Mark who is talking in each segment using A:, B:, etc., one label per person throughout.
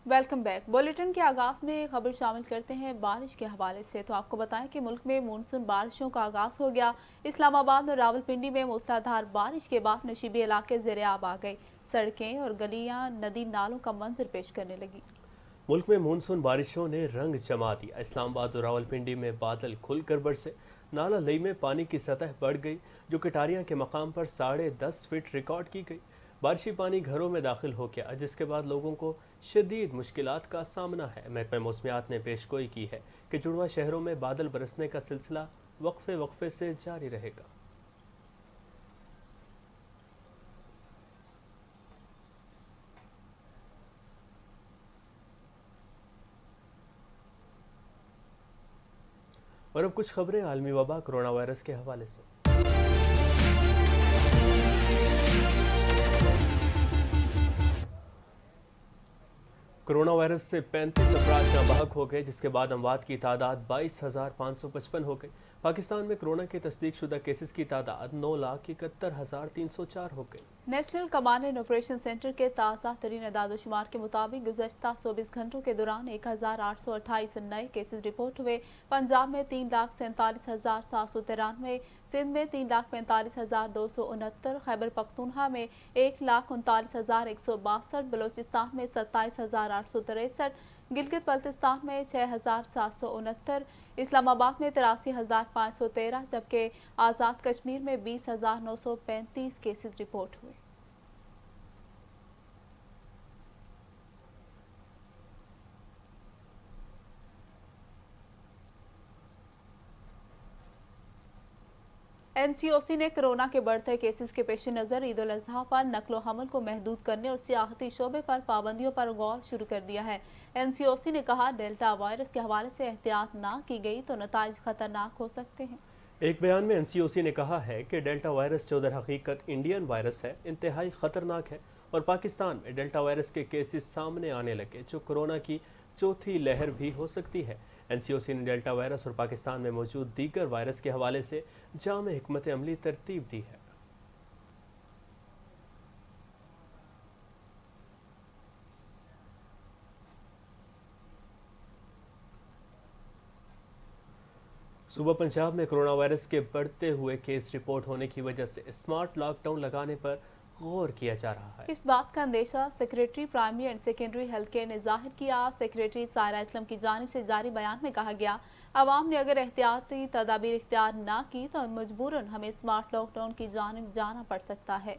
A: Welcome back. Bulletin के आगाज में खबर शामिल करते हैं बारिश के हवाले से। तो आपको बताएं कि मुल्क में मानसून बारिशों का आगाज हो गया। इस्लामाबाद और रावलपिंडी में मूसलाधार बारिश के बाद नशीबी इलाके ज़ेर-ए-आब आ गए। सड़कें और गलियां नदी नालों का मंजर पेश करने लगी।
B: मुल्क में मानसून बारिशों ने रंग जमा दिया। इस्लामाबाद और रावलपिंडी में बादल खुलकर बरसे। नाला लई में पानी की सतह बढ़ गई, जो कटारियां के मकाम पर 10.5 फीट रिकॉर्ड की गई। बारिशी पानी घरों में दाखिल हो गया, जिसके बाद लोगों को शदीद मुश्किलात का सामना है। महकमा मौसमियात ने पेशगोई की है कि जुड़वा शहरों में बादल बरसने का सिलसिला वक्फे वक्फे से जारी रहेगा। और अब कुछ खबरें आलमी वबा कोरोना वायरस के हवाले से। कोरोना वायरस से 35 अफराद जहाँ बहक हो गए, जिसके बाद अमवात की तादाद 22,555 हो गई। पाकिस्तान में कोरोना के तस्दीक शुदा केसेस की तादाद 9,71,304 हो गई।
A: National command and operation centre के ताज़ा तरीन अदाद-ओ-शुमार के मुताबिक गुज़श्ता 24 घंटों के दौरान 1,828 नए केसेस रिपोर्ट हुए। पंजाब में 3,47,793, सिंध में 3,45,269, खैबर पख्तूनख्वा में 1,39,162, बलोचिस्तान में 27,863, गिलगित बल्तिस्तान में 6,769, इस्लामाबाद में 83,513, जबकि आज़ाद कश्मीर में 20,935 केसेस रिपोर्ट हुए। एनसीओसी ने कोरोना के बढ़ते केसेस के पेश नज़र ईद उल अजहा पर नकलो हमल को महदूद करने और सियाहती शोबे पर पाबंदियों पर गौर शुरू कर दिया है। एनसीओसी ने कहा, डेल्टा वायरस के हवाले से एहतियात ना की गई तो नताइज खतरनाक हो सकते हैं।
B: एक बयान में एनसीओसी ने कहा है कि डेल्टा वायरस जो दर हकीकत इंडियन वायरस है, इंतहाई ख़तरनाक है और पाकिस्तान में डेल्टा वायरस के केसेस सामने आने लगे, जो कोरोना की चौथी लहर भी हो सकती है। एनसीओसी ने डेल्टा वायरस और पाकिस्तान में मौजूद दीगर वायरस के हवाले से जाम हिकमत अमली तरतीब दी है। सूबा पंजाब में कोरोना वायरस के बढ़ते हुए केस रिपोर्ट होने की वजह से स्मार्ट लॉकडाउन लगाने पर गौर किया जा रहा है।
A: इस बात का अंदेशा secretary primary and secondary health care ने जाहिर किया। सेक्रेटरी सायरा इस्लाम की जानिब से जारी बयान में कहा गया, अवाम ने अगर एहतियाती तदाबीर इख्तियार ना की तो मजबूरन हमें स्मार्ट लॉकडाउन की जानिब जाना पड़ सकता है।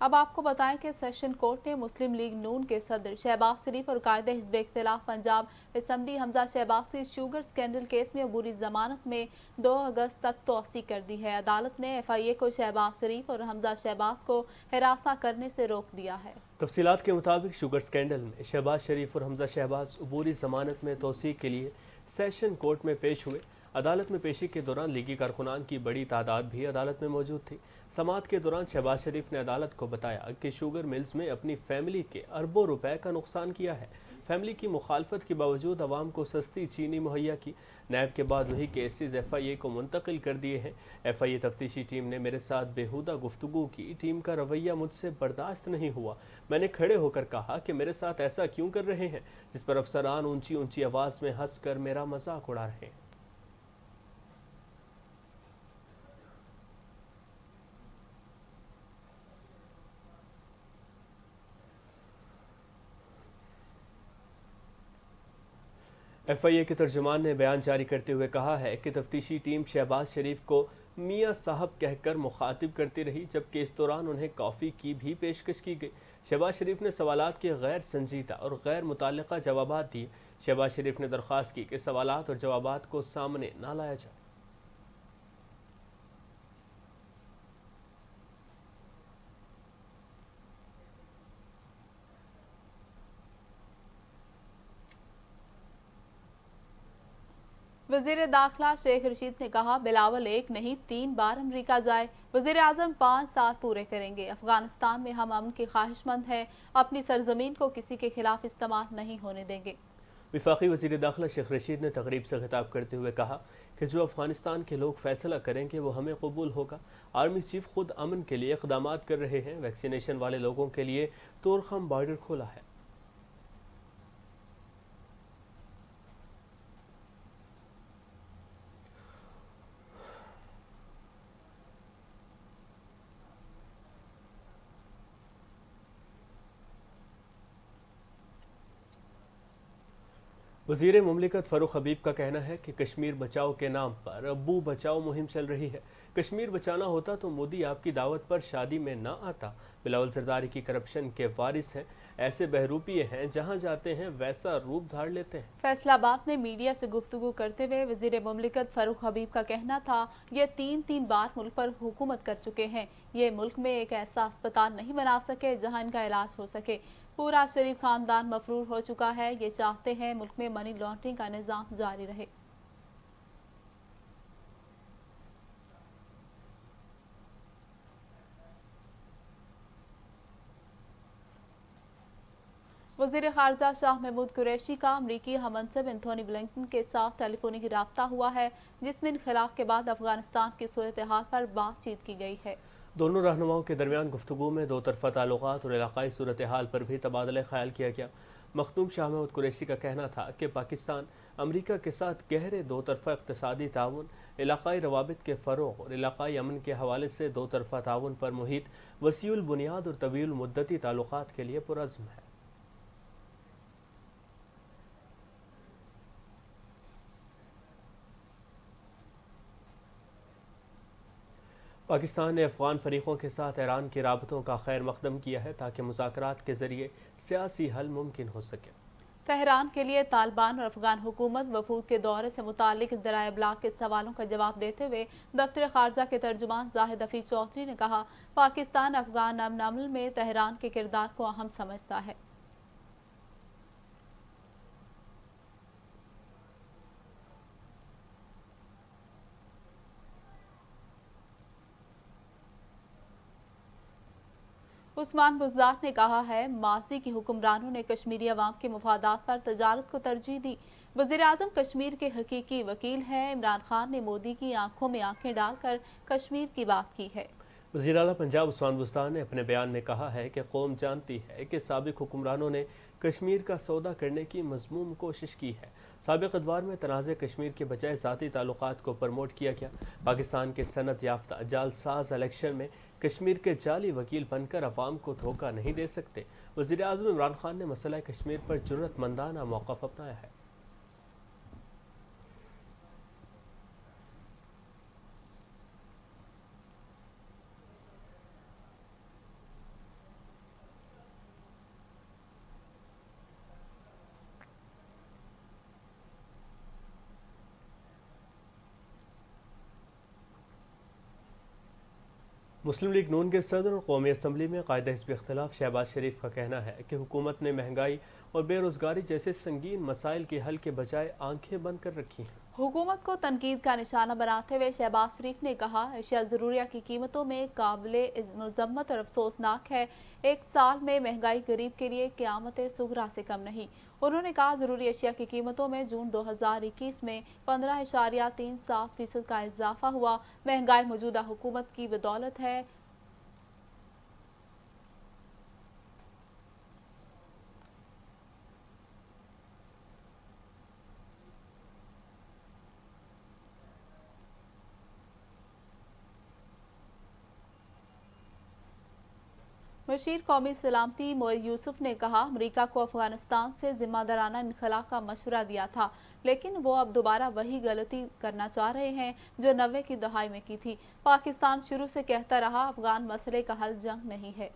A: अब आपको बताएं कि सेशन कोर्ट ने मुस्लिम लीग नून के सदर शहबाज शरीफ और कायदे हिज़्ब इख्तिलाफ पंजाब असम्बली हमजा शहबाज की शुगर स्कैंडल केस में अबूरी जमानत में 2 अगस्त तक तोसी कर दी है। अदालत ने FIA को शहबाज शरीफ और हमजा शहबाज को हिरासा करने से रोक दिया है।
B: तफसीलात के मुताबिक शुगर स्कैंडल में शहबाज शरीफ और हमजा शहबाज अबूरी जमानत में तोसी के लिए सेशन कोर्ट में पेश हुए। अदालत में पेशी के दौरान लीगी कारकुनान की बड़ी तादाद भी अदालत में मौजूद थी। समाअत के दौरान शहबाज शरीफ ने अदालत को बताया कि शुगर मिल्स में अपनी फैमिली के अरबों रुपए का नुकसान किया है। फैमिली की मुखालफत के बावजूद अवाम को सस्ती चीनी मुहैया की। नैब के बाद वही केसेस FIA को मुंतकिल कर दिए हैं। FIA तफ्तीशी टीम ने मेरे साथ बेहुदा गुफ्तगू की। टीम का रवैया मुझसे बर्दाश्त नहीं हुआ। मैंने खड़े होकर कहा कि मेरे साथ ऐसा क्यों कर रहे हैं, जिस पर अफसरान ऊंची ऊंची आवाज़ में हंस कर मेरा मजाक उड़ा रहे हैं। FIA के तर्जुमान ने बयान जारी करते हुए कहा है कि तफ्तीशी टीम शहबाज शरीफ को मियाँ साहब कहकर मुखातिब करती रही, जबकि इस दौरान उन्हें कॉफ़ी की भी पेशकश की गई। शहबाज शरीफ ने सवालात के गैर संजीदा और गैर मुताल्लिक़ा जवाबात दिए। शहबाज शरीफ ने दरख्वास्त की कि सवालात और जवाबात को सामने ना लाया जाए।
A: वजीर दाखिला शेख रशीद ने कहा, बिलावल एक नहीं 3 बार अमरीका जाए, वजीर आजम 5 साल पूरे करेंगे। अफगानिस्तान में हम अमन के ख्वाहिशमंद हैं, अपनी सरजमीन को किसी के खिलाफ इस्तेमाल नहीं होने देंगे।
B: वफाकी वज़ीर दाखिला शेख रशीद ने तकरीब से खिताब करते हुए कहा कि जो अफगानिस्तान के लोग फैसला करेंगे वो हमें कबूल होगा। आर्मी चीफ खुद अमन के लिए इक़दाम कर रहे हैं। वैक्सीनेशन वाले लोगों के लिए तोरखम बॉर्डर खोला है। वज़ीर मुमलिकत फ़ारूक हबीब का कहना है कि कश्मीर बचाओ के नाम पर अब्बू बचाओ मुहिम चल रही है। कश्मीर बचाना होता तो मोदी आपकी दावत पर शादी में ना आता। बिलावल जरदारी की करप्शन के वारिस हैं, ऐसे बहरूपिये हैं, जहां जाते हैं वैसा रूप धार लेते हैं।
A: फैसलाबाद में मीडिया से गुफ्तगू करते हुए वज़ीर मुमलिकत फ़ारूक हबीब का कहना था, ये 3 बार मुल्क पर हुकूमत कर चुके हैं। ये मुल्क में एक ऐसा अस्पताल नहीं बना सके जहां इनका इलाज हो सके। पूरा शरीफ खानदान मफरूर हो चुका है। ये चाहते हैं मुल्क में मनी लॉन्ड्रिंग का निज़ाम जारी रहे। वज़ीर ख़ारजा शाह महमूद कुरैशी का अमरीकी हममंसब एंथोनी ब्लिंकन के साथ टेलीफोनिक राब्ता हुआ है, जिसमें इनखलाफ के बाद अफगानिस्तान की सूरत हाल पर बातचीत की गई है।
B: दोनों रहनुमाओं के दरमियान गुफ्तगू में दो तरफ़ा ताल्लुकात और इलाकाई सूरत हाल पर भी तबादला ख्याल किया गया। मखदूम शाह महमूद कुरैशी का कहना था कि पाकिस्तान अमरीका के साथ गहरे दो तरफ़ा इक़्तिसादी ताउन, इलाकाई रवाबित के फ़रोग़ और इलाकाई अमन के हवाले से दो तरफ़ा ताउन पर मुहित वसीउल बुनियाद और तवील मुद्दती ताल्लुकात के लिए पुरज़्म है। पाकिस्तान ने अफगान फरीकों के साथ ईरान के राबतों का खैर मकदम किया है ताकि मुज़ाकरात के ज़रिए सियासी हल मुमकिन हो सके।
A: तेहरान के लिए तालिबान और अफगान हुकूमत वफूद के दौरे से मुतालिक ज़राए इब्लाग के सवालों का जवाब देते हुए दफ्तर खारजा के तर्जुमान जाहिद हफीज चौधरी ने कहा, पाकिस्तान अफगान अमन अमल में तेहरान के किरदार को अहम समझता है। उस्मान बुज़दार ने कहा है, माजी की हुक्मरानों ने कश्मीरी अवाम के मुफादात पर तजारत को तरजीह दी। वज़ीर आज़म कश्मीर के हकीकी वकील हैं। इमरान खान ने मोदी की आंखों में आंखें डालकर कश्मीर की बात की है।
B: वज़ीर आला पंजाब उस्मान बुज़दार ने अपने बयान में कहा है कि कौम जानती है कि साबिक हुक्मरानों ने कश्मीर का सौदा करने की मज़मूम कोशिश की है। साबिक अदवार में तनाज़े कश्मीर के बजाय ज़ाती ताल्लुकात को प्रमोट किया गया। पाकिस्तान के सनत याफ्ता जालसाज इलेक्शन में कश्मीर के जाली वकील बनकर अवाम को धोखा नहीं दे सकते। वज़ीर आज़म इमरान खान ने मसला कश्मीर पर जुर्रतमंदाना मौक़िफ़ अपनाया है। मुस्लिम लीग नून के सदर और कौमी असम्बली में कायदा हिज़्ब इख्तिलाफ शहबाज शरीफ का कहना है कि हुकूमत ने महंगाई और बेरोज़गारी जैसे संगीन मसाइल के हल के बजाय आंखें बंद कर रखी हैं।
A: हुकूमत को तनकीद का निशाना बनाते हुए शहबाज शरीफ ने कहा, अशिया ज़रूरिया की कीमतों में काबिले मज़म्मत और अफसोसनाक है। एक साल में महंगाई गरीब के लिए क़यामत सुगरा से कम नहीं। उन्होंने कहा, ज़रूरी अशिया की कीमतों में जून 2021 में 15.37% का इजाफा हुआ। महंगाई मौजूदा हुकूमत की बदौलत है। मशीर कौमी सलामती मोइज यूसुफ ने कहा, अमरीका को अफगानिस्तान से जिम्मेदाराना इनखला का मशवरा दिया था, लेकिन वो अब दोबारा वही गलती करना चाह रहे हैं जो 90 की दहाई में की थी। पाकिस्तान शुरू से कहता रहा, अफगान मसले का हल जंग नहीं है।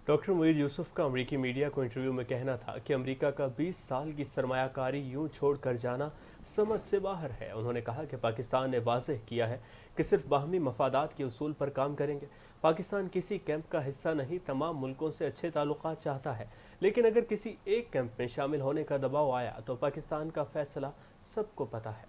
B: डॉक्टर मोइज यूसुफ का अमरीकी मीडिया को इंटरव्यू में कहना था कि अमरीका का 20 साल की सरमायाकारी यूं छोड़ कर जाना समझ से बाहर है। उन्होंने कहा कि पाकिस्तान ने वाज़ेह किया है कि सिर्फ बाहमी मफादात के उसूल पर काम करेंगे। पाकिस्तान किसी कैंप का हिस्सा नहीं, तमाम मुल्कों से अच्छे ताल्लुकात चाहता है, लेकिन अगर किसी एक कैंप में शामिल होने का दबाव आया तो पाकिस्तान का फैसला सबको पता है।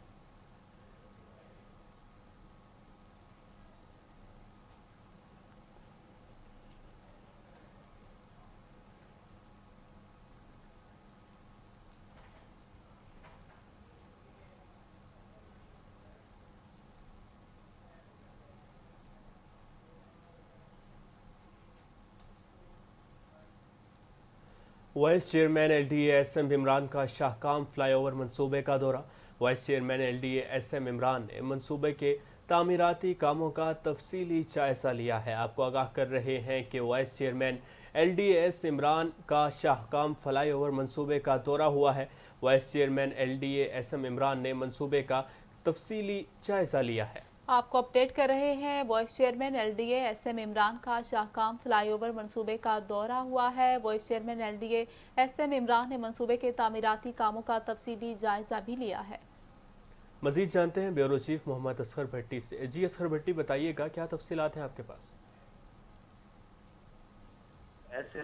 B: Vice chairman LDA SM Imran का शाहकाम फ्लाईओवर मंसूबे का दौरा। Vice chairman LDA SM Imran ने मंसूबे के तामीराती कामों का तफसीली जायजा लिया है। आपको आगाह कर रहे हैं कि वाइस चेयरमैन एलडीए इमरान का शाहकाम फ्लाईओवर मंसूबे का दौरा हुआ है। Vice chairman LDA SM Imran ने मंसूबे का तफसीली जायजा लिया है।
A: आपको अपडेट कर रहे हैं, vice chairman LDA SM Imran का शाहकाम फ्लाईओवर मंसूबे का दौरा हुआ है। Vice chairman LDA SM Imran ने मंसूबे के तामीराती कामों का तफसीली जायजा भी लिया है।
B: मजीद जानते हैं ब्यूरो चीफ मोहम्मद असगर भट्टी से। जी असगर भट्टी, बताइएगा क्या तफसीलात हैं आपके पास?
C: ऐसे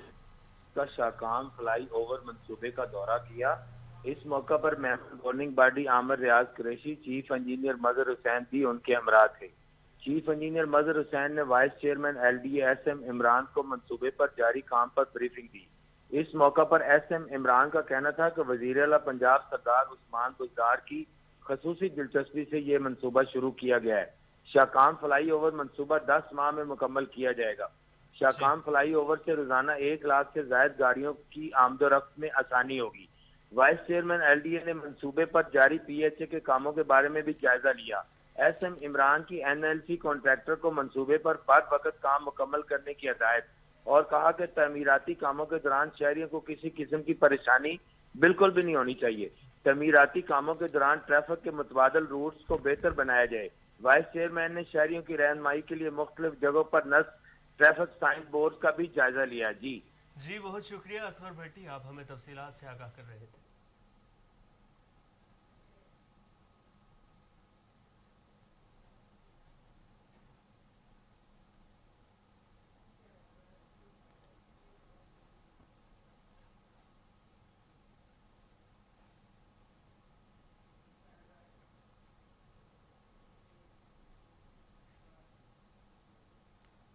C: का शाहकाम फ्लाई ओवर मंसूबे का दौरा किया। इस मौका पर member governing body Aamir Riaz Qureshi, chief engineer Mazhar Hussain भी उनके हमरा थे। चीफ इंजीनियर मजहर हुसैन ने vice chairman LDA SM Imran को मंसूबे पर जारी काम पर ब्रीफिंग दी। इस मौका पर एसएम इमरान का कहना था कि वजीर आला पंजाब सरदार उस्मान बुज़दार की खसूसी दिलचस्पी से ये मंसूबा शुरू किया गया है। शाहकाम फ्लाई ओवर मंसूबा 10 माह में मुकम्मल किया जाएगा। शाहकाम फ्लाई ओवर से रोजाना 1 लाख से ज्यादा गाड़ियों की आमदोरफ्त में आसानी होगी। वाइस चेयरमैन एलडीए ने मंसूबे पर जारी पीएचए के कामों के बारे में भी जायजा लिया। एसएम इमरान की एनएलसी कॉन्ट्रैक्टर को मंसूबे पर बर वक्त काम मुकम्मल करने की हिदायत और कहा कि तमीराती कामों के दौरान शहरियों को किसी किस्म की परेशानी बिल्कुल भी नहीं होनी चाहिए। तमीराती कामों के दौरान ट्रैफिक के मुतबादल रूट्स को बेहतर बनाया जाए। वाइस चेयरमैन ने शहरियों की रहनुमाई के लिए मुख्तलिफ जगहों पर नस्ब ट्रैफिक साइन बोर्ड का भी जायजा लिया।
B: जी बहुत शुक्रिया असगर भट्टी, आप हमें तफसीलात से आगाह कर रहे थे।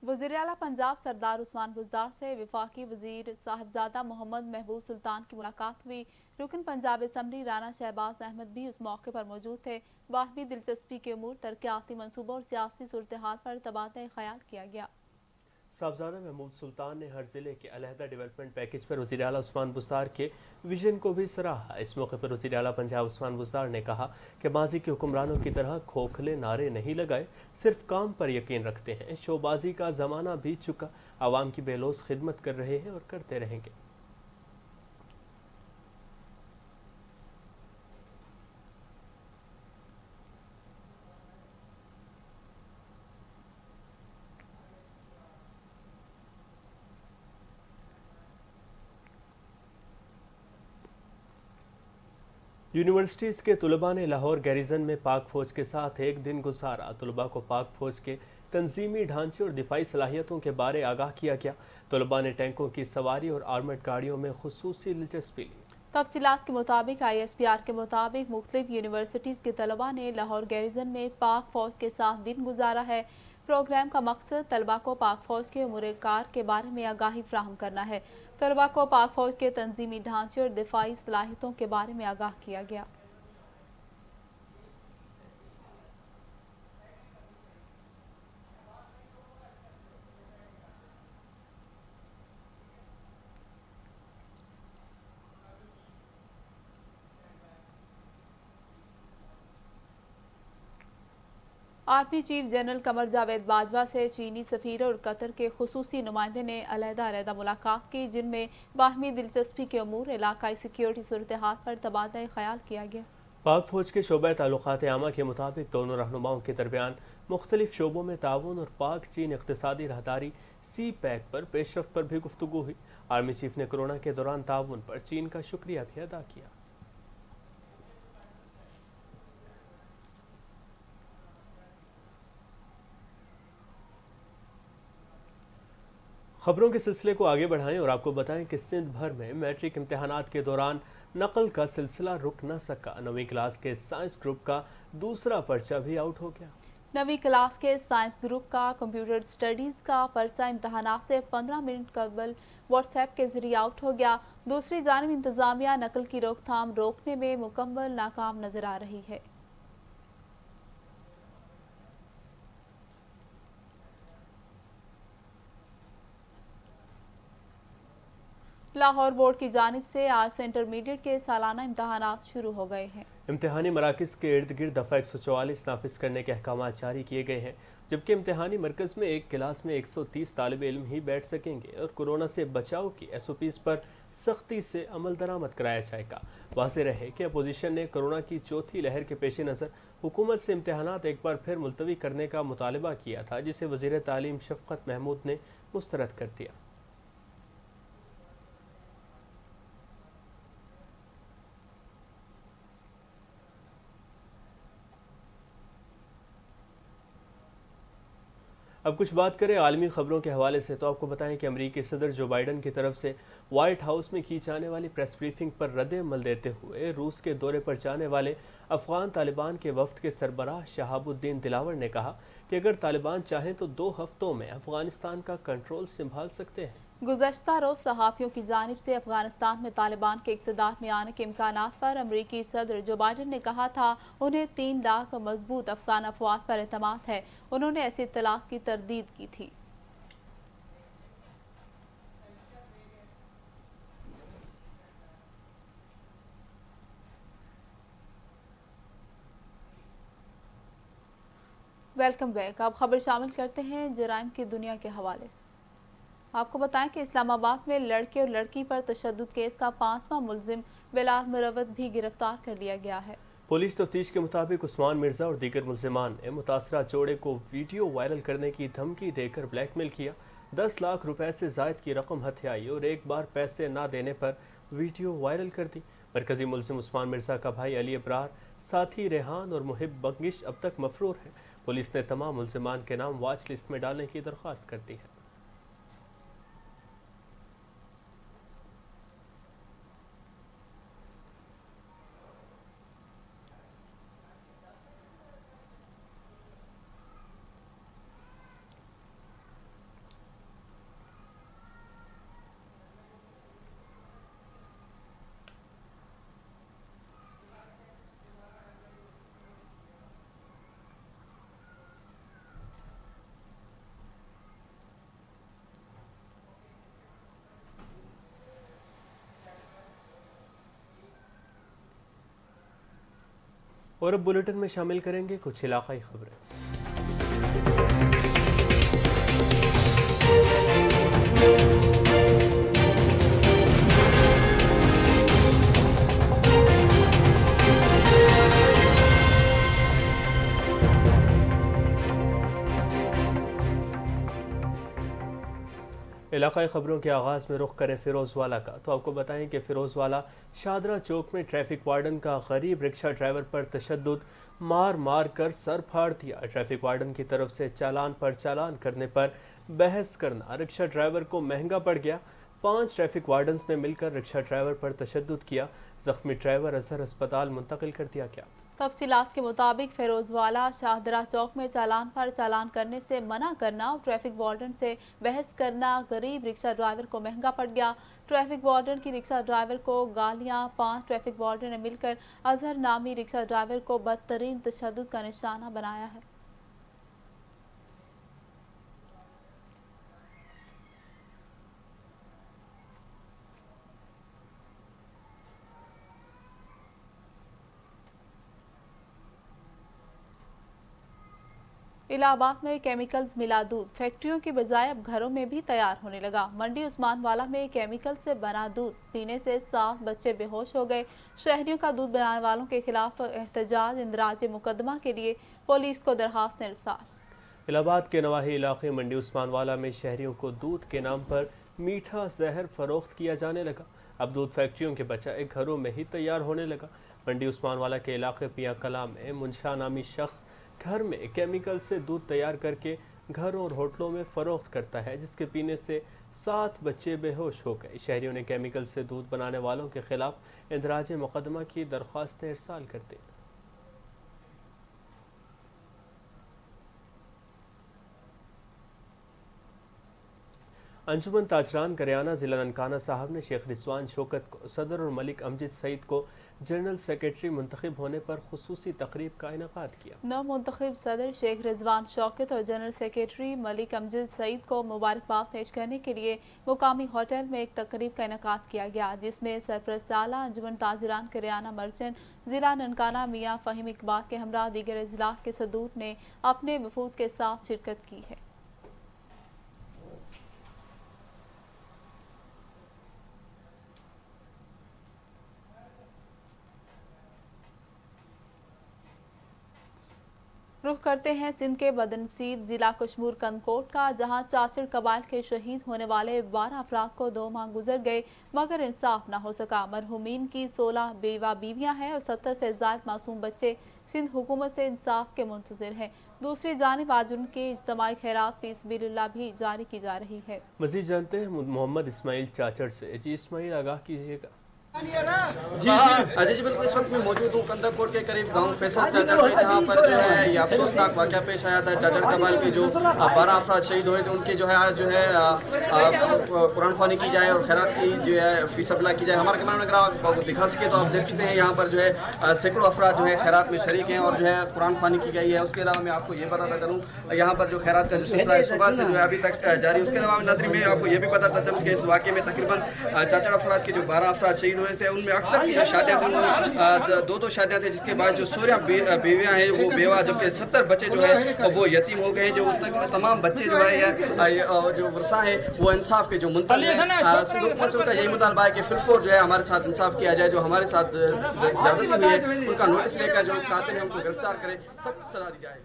A: वज़ीर आला पंजाब सरदार उस्मान बुज़दार से वफाकी वज़ीर साहिबजादा मोहम्मद महबूब सुल्तान की मुलाकात हुई। रुकन पंजाब असम्बली राना शहबाज अहमद भी उस मौके पर मौजूद थे। बाहमी दिलचस्पी के अमूर, तरक्याती मनसूबों और सियासी सूरत हाल पर तबादला ख्याल किया गया।
B: साहबजादा महमूद सुल्तान ने हर जिले के अलहदा डेवलपमेंट पैकेज पर वज़ीर आला उस्मान बुज़दार के विजन को भी सराहा। इस मौके पर वज़ीर आला पंजाब उस्मान बुज़दार ने कहा कि माजी के हुक्मरानों की तरह खोखले नारे नहीं लगाए, सिर्फ काम पर यकीन रखते हैं। शोबाजी का ज़माना बीत चुका, आवाम की बेलौस खिदमत कर रहे हैं और करते रहेंगे। यूनिवर्सिटीज़ के तलबा ने लाहौर गैरिजन में पाक फ़ौज के साथ एक दिन गुजारा। तलबा को पाक फ़ौज के तंजीमी ढांचे और दिफाई सलाहियतों के बारे आगाह किया गया। तलबा ने टैंकों की सवारी और आर्मर्ड गाड़ियों में खुसूसी दिलचस्पी ली।
A: तफसीलात के मुताबिक ISPR के मुताबिक मुख्तलिफ यूनिवर्सिटीज़ के तलबा ने लाहौर गैरिजन में पाक फ़ौज के साथ दिन गुजारा है। प्रोग्राम का मकसद तलबा को पाक फ़ौज के उमूर कार के बारे में आगाही फ्राहम करना है। तलबा को पाक फ़ौज के तंजीमी ढांचे और दिफाई सलाहियतों के बारे में आगाह किया गया। Army chief general Qamar Javed Bajwa से चीनी सफीर और कतर के खुसूसी नुमाइंदे ने अलहदा मुलाकात की, जिनमें बाहमी दिलचस्पी के अमूर, इलाकाई सिक्योरिटी सूरत हाल पर तबादला ख्याल किया गया।
B: पाक फ़ौज के शोबा ताल्लुकात आमा के मुताबिक दोनों रहनुमाओं के दरमियान मुख्तलिफ शोबों में ताउन और पाक चीन इक़्तिसादी राहदारी CPEC पर पेशरफ्त पर भी गुफ्तगू हुई। आर्मी चीफ ने कोरोना के दौरान ताउन पर चीन का शुक्रिया भी अदा किया। खबरों के सिलसिले को आगे बढ़ाएं और आपको बताएं कि सिंध भर में मैट्रिक इम्तहानात के दौरान नकल का सिलसिला रुक न सका। 9वीं क्लास के साइंस ग्रुप का दूसरा पर्चा भी आउट हो गया।
A: 9वीं क्लास के साइंस ग्रुप का कंप्यूटर स्टडीज़ का पर्चा इम्तहानात से 15 मिनट कबल व्हाट्सएप के जरिए आउट हो गया। दूसरी जानिब इंतजामिया नकल की रोकथाम रोकने में मुकम्मल नाकाम नजर आ रही है। लाहौर बोर्ड की जानिब से आज से इंटरमीडिएट के सालाना इम्तहानात शुरू हो गए हैं।
B: इम्तिहानी मराकज़ के इर्द गिर्द दफ़ा 144 नाफिज करने के अहकाम जारी किए गए हैं, जबकि इम्तिहानी मरकज़ में एक क्लास में 130 तालिब इल्म ही बैठ सकेंगे और कोरोना से बचाव की SOPs पर सख्ती से अमल दरामद कराया जाएगा। वाज़ेह रहे कि अपोजिशन ने कोरोना की चौथी लहर के पेश नज़र हुकूमत से इम्तिहानात एक बार फिर मुलतवी करने का मुतालबा किया था, जिसे वज़ीर तालीम शफ़क़त महमूद ने मुस्तरद कर दिया। अब कुछ बात करें आलमी खबरों के हवाले से, तो आपको बताएं कि अमेरिकी सदर जो बाइडन की तरफ से व्हाइट हाउस में की जाने वाली प्रेस ब्रीफिंग पर रद्द अमल देते हुए रूस के दौरे पर जाने वाले अफगान तालिबान के वफ्द के सरबराह शहाबुद्दीन दिलावर ने कहा कि अगर तालिबान चाहें तो 2 हफ्तों में अफगानिस्तान का कंट्रोल संभाल सकते हैं।
A: गुज़श्ता रोज़ सहाफ़ियों की जानिब से अफगानिस्तान में तालिबान के इक़्तिदार में आने के इम्कानात पर अमरीकी सदर जो बाइडन ने कहा था उन्हें 3 लाख मजबूत अफगान अफवाज पर एतमाद है। उन्होंने ऐसी इत्तलात की तरदीद की थी। Welcome back. अब खबर शामिल करते हैं जराइम की दुनिया के हवाले से। आपको बताएं कि इस्लामाबाद में लड़के और लड़की पर तशद्दुद केस का 5वां मुलजिम बिलाल मुरवत भी गिरफ्तार कर लिया गया है।
B: पुलिस तफ्तीश के मुताबिक उस्मान मिर्जा और दीगर मुलजिमान ने मुतासरा जोड़े को वीडियो वायरल करने की धमकी देकर ब्लैकमेल किया। 10 लाख रुपए से जायद की रकम हथियाई और एक बार पैसे ना देने पर वीडियो वायरल कर दी। मरकजी मुलजिम उस्मान मिर्जा का भाई अली अबरार, साथी रेहान और मुहिब बंगिश अब तक मफरूर है। पुलिस ने तमाम मुलजिमान के नाम वॉच लिस्ट में डालने की दरख्वास्त कर दी है। और अब बुलेटिन में शामिल करेंगे कुछ इलाकाई खबरें। इलाकाई खबरों के आगाज़ में रुख करें फ़िरोज़वाला का, तो आपको बताएं कि फ़िरोज़वाला शादरा चौक में ट्रैफिक वार्डन का गरीब रिक्शा ड्राइवर पर तशद्दुद, मार मार कर सर फाड़ दिया। ट्रैफिक वार्डन की तरफ से चालान पर चालान करने पर बहस करना रिक्शा ड्राइवर को महंगा पड़ गया। 5 ट्रैफिक वार्डन्स ने मिलकर रिक्शा ड्राइवर पर तशद्दुद किया। जख्मी ड्राइवर अजहर अस्पताल मुंतकिल कर दिया गया।
A: तफसीलात के मुताबिक फ़िरोज़वाला शाहदरा चौक में चालान पर चालान करने से मना करना और ट्रैफिक वार्डन से बहस करना गरीब रिक्शा ड्राइवर को महंगा पड़ गया। ट्रैफिक वार्डन की रिक्शा ड्राइवर को गालियां, 5 ट्रैफिक वार्डन ने मिलकर अजहर नामी रिक्शा ड्राइवर को बदतरीन तशद्दुद का निशाना बनाया है। इलाहाबाद में केमिकल्स मिला दूध फैक्ट्रियों की बजाय अब घरों में भी तैयार होने लगा। मंडी उस्मानवाला में केमिकल से बना दूध पीने से 7 बच्चे बेहोश हो गए। शहरियों का दूध बनाने वालों के खिलाफ एहतजाज, इंदराज मुकदमा के लिए पुलिस को दरखास्त इरसाल।
B: इलाहाबाद के नवाही इलाके मंडी उस्मानवाला में शहरियों को दूध के नाम पर मीठा जहर फरोख्त किया जाने लगा। अब दूध फैक्ट्रियों के बजाय घरों में ही तैयार होने लगा। मंडी उस्मानवाला के इलाके पिया कला में मुंशा नामी शख्स घर में केमिकल से दूध तैयार करके घरों और होटलों में फरोख्त करता है, जिसके पीने से 7 बच्चे बेहोश हो गए। शहरियों ने केमिकल से दूध बनाने वालों के खिलाफ इंदराज मुकदमा की दरख्वास्त इरसाल कर दी। अंजुमन ताजरान करियाना ज़िला ननकाना साहब ने शेख रिजवान शौकत को, सदर और मलिक अमजद सईद को जनरल सेक्रेटरी मुंतखब होने पर खुसूसी तकरीब का इनेकाद किया।
A: नव मुंतखब सदर शेख रिजवान शौकत और जनरल सेक्रेटरी मलिक अमजद सईद को मुबारकबाद पेश करने के लिए मुकामी होटल में एक तकरीब का इनेकाद किया गया, जिसमें सरपरस्त आला अंजुमन ताजरान करियाना मर्चेंट जिला ननकाना मियाँ फ़हीम इकबाल के हमरा दीगर अजला के सदूर ने अपने वफूद के साथ शिरकत की है। रुख करते हैं सिंध के बदनसीब जिला कश्मीर कनकोट का, जहां चाचड़ कबाइल के शहीद होने वाले 12 अफराद को 2 माह गुजर गए मगर इंसाफ न हो सका। मरहूमीन की 16 बेवा बीवियां हैं और 70 से ज़ायद मासूम बच्चे सिंध हुकूमत से इंसाफ के मुंतज़िर हैं। दूसरी जानिब आज उनके इज्तिमाई खैरात फी सबीलिल्लाह भी जारी की जा रही है।
B: मज़ीद जानते हैं मोहम्मद इस्माइल चाचड़ से। जी इस्माइल, आगाह कीजिएगा।
D: जी अजय बिल्कुल इस वक्त मैं मौजूद हूँ कंदाकोट के करीब गांव फैसल चाचड़ में, जहाँ पर जो है ये अफसोसनाक वाक़या पेश आया था। चाचड़ कबाइल के जो 12 अफराद शहीद हुए थे, उनके जो है आज जो है कुरान ख्वानी की जाए और खैरात की जो है फी सबीलिल्लाह की जाए। हमारे कैमरा में अगर आप दिखा सके तो आप देख सकते हैं यहाँ पर जो है सैकड़ों अफराद जो है खैरात में शरीक हैं और जो है कुरान ख्वानी की गई है। उसके अलावा मैं आपको ये बताता चलूँ यहाँ पर जो खैरात का जो सिलसिला है सुबह से जो है अभी तक जारी। उसके अलावा नाज़रीन मैं आपको ये भी बताता चलूँ कि इस वाक़े में तकरीबन चाचड़ अफराद के जो 12 अफराद शहीद हुए थे, उनमें अक्सर की जो शादियाँ थी 2-2 शादियाँ थी, जिसके बाद जो 16 बीवियाँ हैं वो बेवा, जबकि 70 बच्चे जो है वो यतीम हो गए हैं। जो तमाम बच्चे जो है या जो वर्षा है वो इंसाफ के जो मुंतज़िर हैं। सिंध का यही मुतालबा है कि फिर जो है हमारे साथ इंसाफ किया जाए, जो हमारे साथ ज़्यादती हुई है उनका नोटिस लेकर जो कातिल है उनको गिरफ्तार करें, सख्त सजा दी जाए।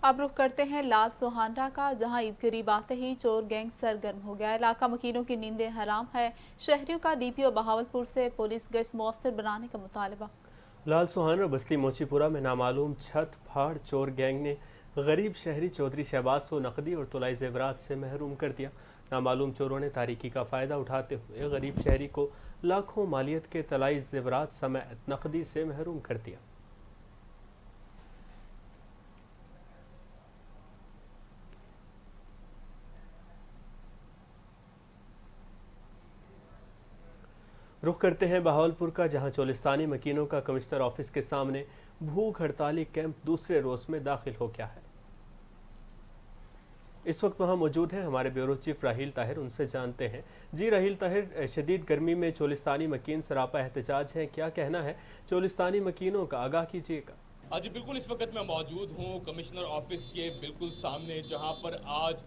A: अब रुख करते हैं लाल सोहानरा का, जहां ईद करीब आते ही चोर गैंग सरगर्म हो गया। इलाका मकीनों की नींदें हराम है। शहरियों का डीपीओ बहावलपुर से पुलिस गश्त मौसर बनाने का मुतालबा।
B: लाल सोहानरा बस्ती मोचीपुरा में नामालूम छत फाड़ चोर गैंग ने गरीब शहरी चौधरी शहबाज को नकदी और तुलाई जेवरात से महरूम कर दिया। नामालूम चोरों ने तारीकी का फ़ायदा उठाते हुए गरीब शहरी को लाखों मालियत के तलाई जेवरात समेत नकदी से महरूम कर दिया। रुख करते हैं बहावलपुर का, जहां चोलिस्तानी मकीनों का कमिश्नर ऑफिस के सामने भूख हड़ताली कैंप दूसरे रोज में दाखिल हो गया है। इस वक्त वहां मौजूद हैं हमारे ब्यूरो चीफ राहील ताहिर, उनसे जानते हैं। जी राहील ताहिर, शदीद गर्मी में चोलिस्तानी मकीन सरापा एहतजाज हैं, क्या कहना है चोलिस्तानी मकीनों का, आगाह कीजिएगा।
E: आज बिल्कुल इस वक्त मैं मौजूद हूँ कमिश्नर ऑफिस के बिल्कुल सामने, जहाँ पर आज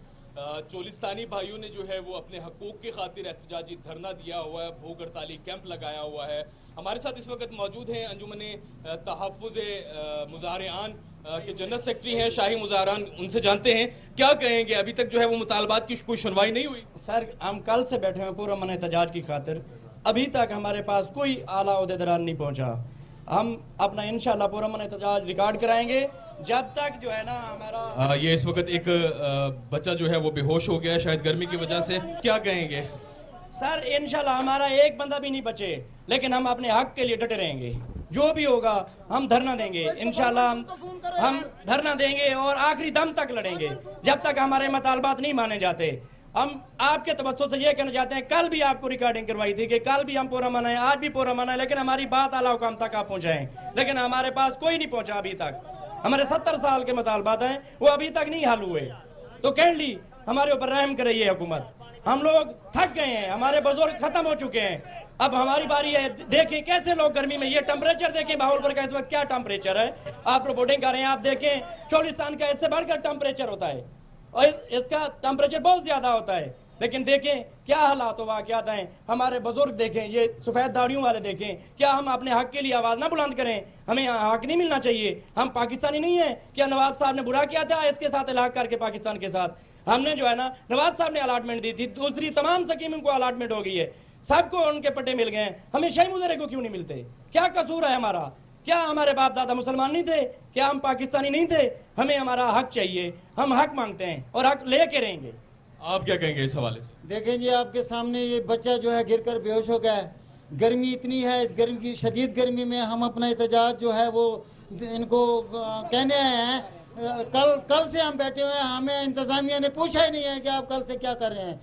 E: चोलिस्तानी भाइयों ने जो है वो अपने हकूक़ की खातिर एहतजाजी धरना दिया हुआ है, भूख हड़ताली कैंप लगाया हुआ है। हमारे साथ इस वक्त मौजूद हैं अंजुमन तहफ़्फ़ुज़ मुज़ारिआन के जनरल सेक्रेटरी हैं शाही मुज़ारिआन, उनसे जानते हैं क्या कहेंगे। अभी तक जो है वो मुतालबात की कोई सुनवाई नहीं हुई।
F: सर हम कल से बैठे हैं पूरा मन एहतजाज की खातिर, अभी तक हमारे पास कोई आला ओहदेदार नहीं पहुंचा। हम अपना इंशाल्लाह पूरा मन एहतजाज रिकॉर्ड कराएंगे जब तक जो है ना हमारा
E: ये इस वक्त एक बच्चा जो है वो बेहोश हो गया है शायद गर्मी की वजह से, क्या कहेंगे।
F: सर इंशाल्लाह हमारा एक बंदा भी नहीं बचे, लेकिन हम अपने हक के लिए डटे रहेंगे। जो भी होगा हम धरना देंगे इंशाल्लाह, हम धरना देंगे और आखिरी दम तक लड़ेंगे जब तक हमारे मुतालबात नहीं माने जाते। हम आपके तवज्जो से ये कहना चाहते हैं, कल भी आपको रिकॉर्डिंग करवाई थी कि कल भी हम पूरा मनाएं, आज भी पूरा मनाएं, लेकिन हमारी बात आला हुकाम तक आप पहुंचाएं, लेकिन हमारे पास कोई नहीं पहुंचा अभी तक। हमारे 70 साल के मुतालबात हैं वो अभी तक नहीं हल हुए, तो काइंडली हमारे ऊपर रहम करे ये हुकूमत। हम लोग थक गए हैं, हमारे बुजुर्ग खत्म हो चुके हैं, अब हमारी बारी है। देखें कैसे लोग गर्मी में, ये टेम्परेचर देखें बहावलपुर का इस वक्त क्या टेम्परेचर है, आप रिपोर्टिंग कर रहे हैं, आप देखें चोलिस्तान का इससे बढ़कर टेम्परेचर होता है और इसका टेम्परेचर बहुत ज्यादा होता है, लेकिन देखें क्या हालात वाक़यात हैं। हमारे बुजुर्ग देखें, ये सफ़ेद दाढ़ियों वाले देखें, क्या हम अपने हक के लिए आवाज़ ना बुलंद करें। हमें हक नहीं मिलना चाहिए, हम पाकिस्तानी नहीं है। क्या नवाब साहब ने बुरा किया था इसके साथ इलाक़ करके पाकिस्तान के साथ? हमने जो है ना नवाब साहब ने अलाटमेंट दी थी, दूसरी तमाम स्कीमों को अलाटमेंट हो गई है, सबको उनके पट्टे मिल गए हैं, हमें शाही मुज़रे को क्यों नहीं मिलते? क्या कसूर है हमारा? क्या हमारे बाप दादा मुसलमान नहीं थे? क्या हम पाकिस्तानी नहीं थे? हमें हमारा हक चाहिए, हम हक मांगते हैं और हक लेके रहेंगे।
E: आप क्या कहेंगे इस हवाले से?
G: देखें जी, आपके सामने ये बच्चा जो है गिरकर बेहोश हो गया है। गर्मी इतनी है, इस गर्मी की शदीद गर्मी में हम अपना एहतजाज जो है वो इनको कहने आए हैं। कल से हम बैठे हुए हैं, हमें इंतज़ामिया ने पूछा ही नहीं है कि आप कल से क्या कर रहे हैं।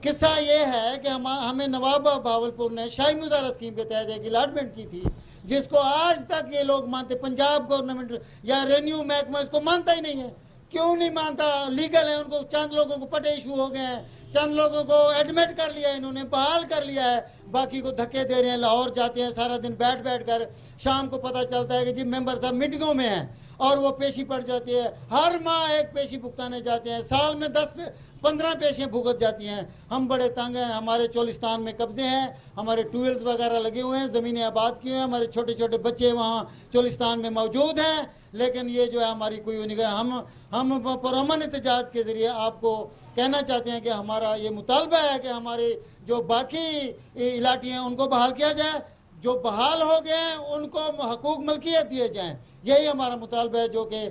G: قصہ یہ ہے کہ ہمیں نواب بہاولپور نے شاہی مظاہرہ اسکیم کے تحت ایک الاٹمنٹ کی تھی، جس کو آج تک یہ لوگ مانتے، پنجاب گورنمنٹ یا رینیو محکمہ اس کو مانتا ہی نہیں ہے۔ کیوں نہیں مانتا؟ لیگل ہے، ان کو چند لوگوں کو پٹے ایشو ہو گئے ہیں، چند لوگوں کو ایڈمٹ کر لیا ہے، انہوں نے بحال کر لیا ہے، باقی کو دھکے دے رہے ہیں، لاہور جاتے ہیں سارا دن بیٹھ کر، شام کو پتہ چلتا ہے کہ جی ممبر صاحب میٹنگوں میں ہیں اور وہ پیشی پڑ جاتی ہے، ہر ماہ ایک پیشی بھگتانے جاتے ہیں، سال میں 10-15 پیشیں بھگت جاتی ہیں۔ ہم بڑے تنگ ہیں، ہمارے چولستان میں قبضے ہیں، ہمارے ٹویلز وغیرہ لگے ہوئے ہیں، زمینیں آباد کی ہوئے ہیں، ہمارے چھوٹے چھوٹے بچے وہاں چولستان میں موجود ہیں، لیکن یہ جو ہے ہماری کوئی ہم پرامن احتجاج کے ذریعے آپ کو کہنا چاہتے ہیں کہ ہمارا یہ مطالبہ ہے کہ ہمارے جو باقی علاقے ہیں ان کو بحال کیا جائے، جو بحال ہو گئے ہیں ان کو حقوق ملکیت دیے جائیں، یہی ہمارا مطالبہ ہے جو کہ